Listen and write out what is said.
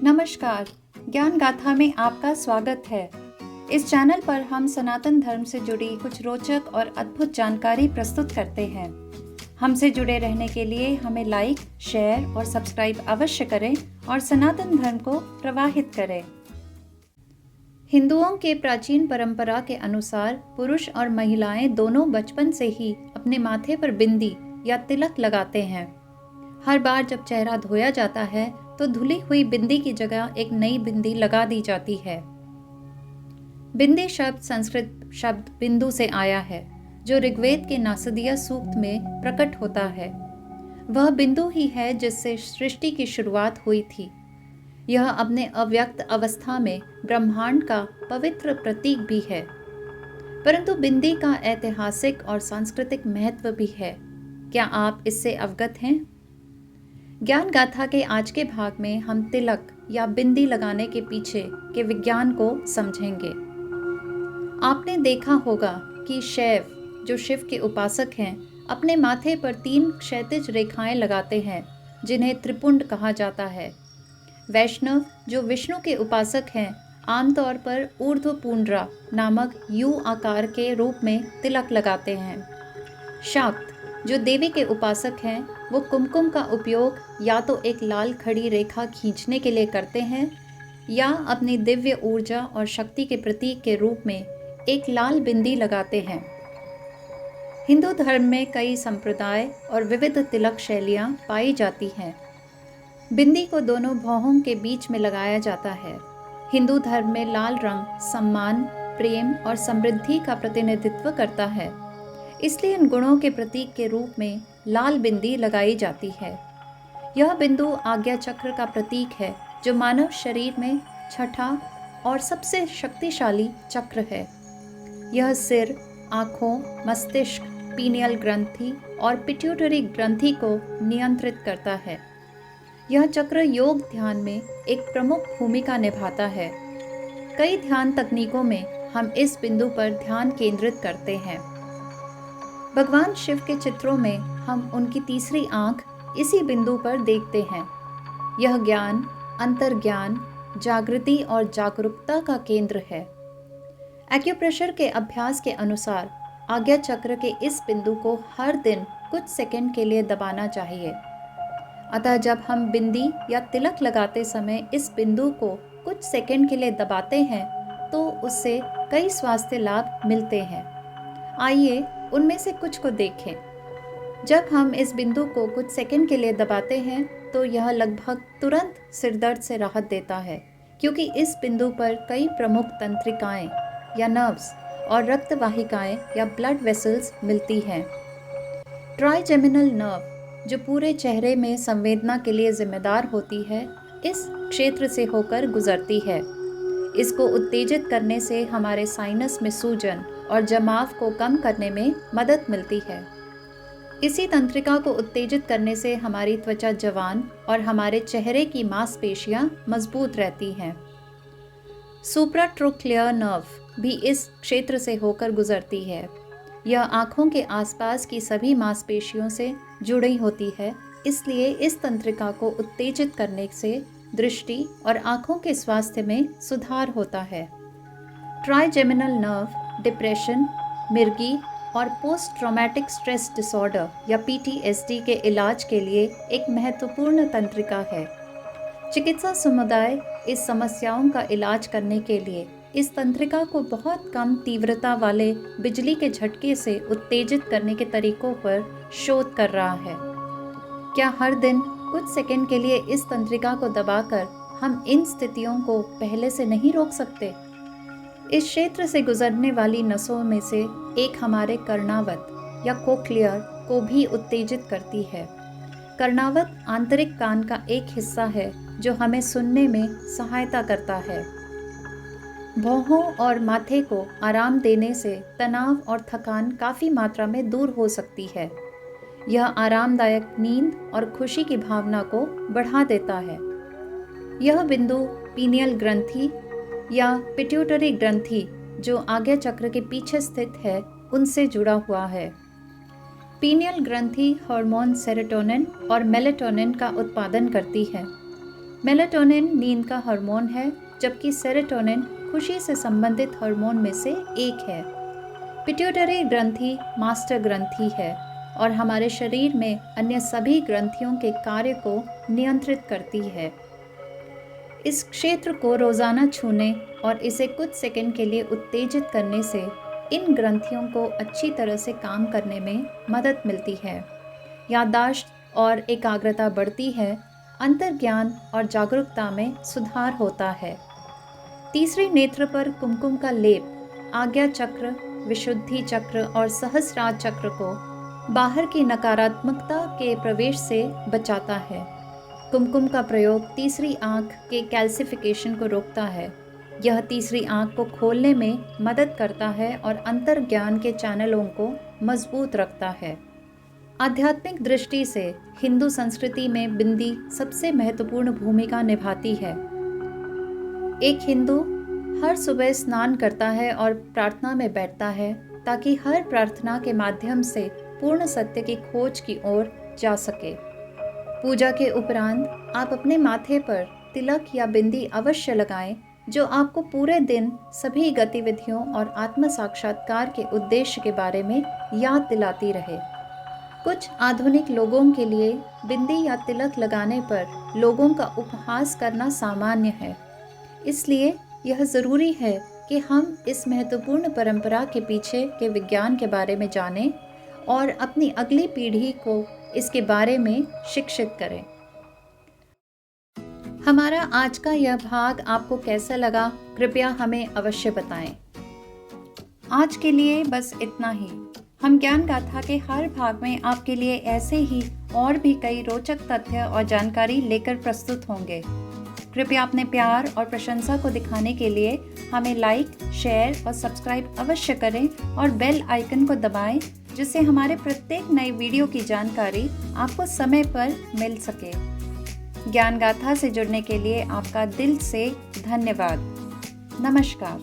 नमस्कार, ज्ञान गाथा में आपका स्वागत है। इस चैनल पर हम सनातन धर्म से जुड़ी कुछ रोचक और अद्भुत जानकारी प्रस्तुत करते हैं। हमसे जुड़े रहने के लिए हमें लाइक, शेयर और सब्सक्राइब अवश्य करें और सनातन धर्म को प्रवाहित करें। हिंदुओं के प्राचीन परंपरा के अनुसार पुरुष और महिलाएं दोनों बचपन से ही अपने माथे पर बिंदी या तिलक लगाते हैं। हर बार जब चेहरा धोया जाता है तो धुली हुई बिंदी की जगह एक नई बिंदी लगा दी जाती है। बिंदी शब्द संस्कृत शब्द बिंदु से आया है, जो ऋग्वेद के नासदीय सूक्त में प्रकट होता है। वह बिंदु ही है जिससे सृष्टि की शुरुआत हुई थी। यह अपने अव्यक्त अवस्था में ब्रह्मांड का पवित्र प्रतीक भी है। परंतु बिंदी का ऐतिहासिक और सांस्कृतिक महत्व भी है। क्या आप इससे अवगत हैं? ज्ञान गाथा के आज के भाग में हम तिलक या बिंदी लगाने के पीछे के विज्ञान को समझेंगे। आपने देखा होगा कि शैव, जो शिव के उपासक हैं, अपने माथे पर 3 क्षैतिज रेखाएं लगाते हैं, जिन्हें त्रिपुंड कहा जाता है। वैष्णव, जो विष्णु के उपासक हैं, आमतौर पर ऊर्ध्व पुंड्रा नामक यू आकार के रूप में तिलक लगाते हैं। शाक्त, जो देवी के उपासक हैं, वो कुमकुम का उपयोग या तो एक लाल खड़ी रेखा खींचने के लिए करते हैं या अपनी दिव्य ऊर्जा और शक्ति के प्रतीक के रूप में एक लाल बिंदी लगाते हैं। हिंदू धर्म में कई संप्रदाय और विविध तिलक शैलियाँ पाई जाती हैं। बिंदी को दोनों भौहों के बीच में लगाया जाता है। हिंदू धर्म में लाल रंग सम्मान, प्रेम और समृद्धि का प्रतिनिधित्व करता है, इसलिए इन गुणों के प्रतीक के रूप में लाल बिंदी लगाई जाती है। यह बिंदु आज्ञा चक्र का प्रतीक है, जो मानव शरीर में छठा और सबसे शक्तिशाली चक्र है। यह सिर, आँखों, मस्तिष्क, पीनियल ग्रंथि और पिट्यूटरी ग्रंथि को नियंत्रित करता है। यह चक्र योग ध्यान में एक प्रमुख भूमिका निभाता है। कई ध्यान तकनीकों में हम इस बिंदु पर ध्यान केंद्रित करते हैं। भगवान शिव के चित्रों में हम उनकी तीसरी आंख इसी बिंदु पर देखते हैं। यह ज्ञान, अंतर्ज्ञान, जागृति और जागरूकता का केंद्र है। एक्यूप्रेशर के अभ्यास के अनुसार आज्ञा चक्र के इस बिंदु को हर दिन कुछ सेकंड के लिए दबाना चाहिए। अतः जब हम बिंदी या तिलक लगाते समय इस बिंदु को कुछ सेकंड के लिए दबाते हैं तो उससे कई स्वास्थ्य लाभ मिलते हैं। आइए उनमें से कुछ को देखें। जब हम इस बिंदु को कुछ सेकंड के लिए दबाते हैं तो यह लगभग तुरंत सिरदर्द से राहत देता है, क्योंकि इस बिंदु पर कई प्रमुख तंत्रिकाएं या नर्व्स और रक्त वाहिकाएं या ब्लड वेसल्स मिलती हैं। ट्राइजेमिनल नर्व, जो पूरे चेहरे में संवेदना के लिए जिम्मेदार होती है, इस क्षेत्र से होकर गुजरती है। इसको उत्तेजित करने से हमारे साइनस में सूजन और जमाव को कम करने में मदद मिलती है। इसी तंत्रिका को उत्तेजित करने से हमारी त्वचा जवान और हमारे चेहरे की मांसपेशियां मजबूत रहती हैं। सुप्राट्रोक्लियर नर्व भी इस क्षेत्र से होकर गुजरती है। यह आँखों के आसपास की सभी मांसपेशियों से जुड़ी होती है, इसलिए इस तंत्रिका को उत्तेजित करने से दृष्टि और आँखों के स्वास्थ्य में सुधार होता है। ट्राइजेमिनल नर्व डिप्रेशन, मिर्गी और पोस्ट ट्रॉमेटिक स्ट्रेस डिसऑर्डर या PTSD के इलाज के लिए एक महत्वपूर्ण तंत्रिका है। चिकित्सा समुदाय इस समस्याओं का इलाज करने के लिए इस तंत्रिका को बहुत कम तीव्रता वाले बिजली के झटके से उत्तेजित करने के तरीकों पर शोध कर रहा है। क्या हर दिन कुछ सेकंड के लिए इस तंत्रिका को दबाकर हम इन स्थितियों को पहले से नहीं रोक सकते? इस क्षेत्र से गुजरने वाली नसों में से एक हमारे कर्णावत या कोक्लियर को भी उत्तेजित करती है। कर्णावत आंतरिक कान का एक हिस्सा है जो हमें सुनने में सहायता करता है। भौहों और माथे को आराम देने से तनाव और थकान काफ़ी मात्रा में दूर हो सकती है। यह आरामदायक नींद और खुशी की भावना को बढ़ा देता है। यह बिंदु पीनियल ग्रंथि या पिट्यूटरी ग्रंथि, जो आज्ञा चक्र के पीछे स्थित है, उनसे जुड़ा हुआ है। पीनियल ग्रंथि हार्मोन सेरोटोनिन और मेलेटोनिन का उत्पादन करती है। मेलाटोनिन नींद का हार्मोन है, जबकि सेरोटोनिन खुशी से संबंधित हार्मोन में से एक है। पिट्यूटरी ग्रंथि मास्टर ग्रंथि है और हमारे शरीर में अन्य सभी ग्रंथियों के कार्य को नियंत्रित करती है। इस क्षेत्र को रोज़ाना छूने और इसे कुछ सेकंड के लिए उत्तेजित करने से इन ग्रंथियों को अच्छी तरह से काम करने में मदद मिलती है। याददाश्त और एकाग्रता बढ़ती है, अंतर्ज्ञान और जागरूकता में सुधार होता है। तीसरे नेत्र पर कुमकुम का लेप आज्ञा चक्र, विशुद्धि चक्र और सहस्रार चक्र को बाहर की नकारात्मकता के प्रवेश से बचाता है। कुमकुम का प्रयोग तीसरी आंख के कैल्सिफिकेशन को रोकता है। यह तीसरी आंख को खोलने में मदद करता है और अंतर्ज्ञान के चैनलों को मजबूत रखता है। आध्यात्मिक दृष्टि से हिंदू संस्कृति में बिंदी सबसे महत्वपूर्ण भूमिका निभाती है। एक हिंदू हर सुबह स्नान करता है और प्रार्थना में बैठता है ताकि हर प्रार्थना के माध्यम से पूर्ण सत्य की खोज की ओर जा सके। पूजा के उपरांत आप अपने माथे पर तिलक या बिंदी अवश्य लगाएं, जो आपको पूरे दिन सभी गतिविधियों और आत्म साक्षात्कार के उद्देश्य के बारे में याद दिलाती रहे। कुछ आधुनिक लोगों के लिए बिंदी या तिलक लगाने पर लोगों का उपहास करना सामान्य है। इसलिए यह ज़रूरी है कि हम इस महत्वपूर्ण परंपरा के पीछे के विज्ञान के बारे में जानें और अपनी अगली पीढ़ी को इसके बारे में शिक्षित करें। हमारा आज का यह भाग आपको कैसा लगा, कृपया हमें अवश्य बताएं। आज के लिए बस इतना ही। हम ज्ञान गाथा के हर भाग में आपके लिए ऐसे ही और भी कई रोचक तथ्य और जानकारी लेकर प्रस्तुत होंगे। कृपया अपने प्यार और प्रशंसा को दिखाने के लिए हमें लाइक, शेयर और सब्सक्राइब अवश्य करें और बेल आइकन को दबाएं, जिससे हमारे प्रत्येक नए वीडियो की जानकारी आपको समय पर मिल सके। ज्ञान गाथा से जुड़ने के लिए आपका दिल से धन्यवाद। नमस्कार।